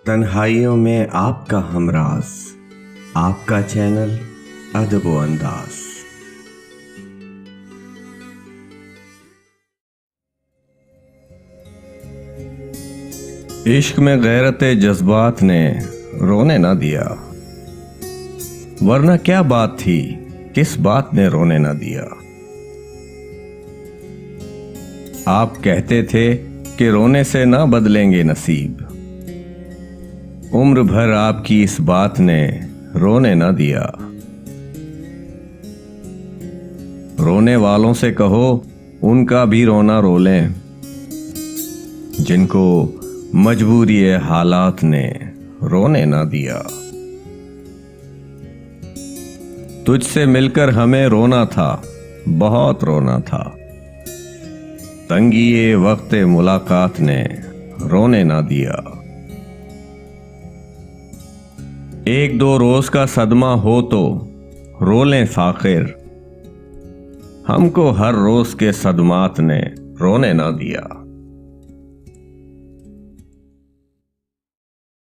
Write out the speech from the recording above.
तन्हाइयों में आपका हमराज, आपका चैनल अदब व अंदाज। इश्क में गैरते जज्बात ने रोने ना दिया, वरना क्या बात थी, किस बात ने रोने ना दिया। आप कहते थे कि रोने से ना बदलेंगे नसीब, उम्र भर आपकी इस बात ने रोने ना दिया। रोने वालों से कहो उनका भी रोना रो लें, जिनको मजबूरी हालात ने रोने ना दिया। तुझसे मिलकर हमें रोना था, बहुत रोना था, तंगी वक्त मुलाकात ने रोने ना दिया। एक दो रोज का सदमा हो तो रो लें फाखिर, हमको हर रोज के सदमात ने रोने ना दिया।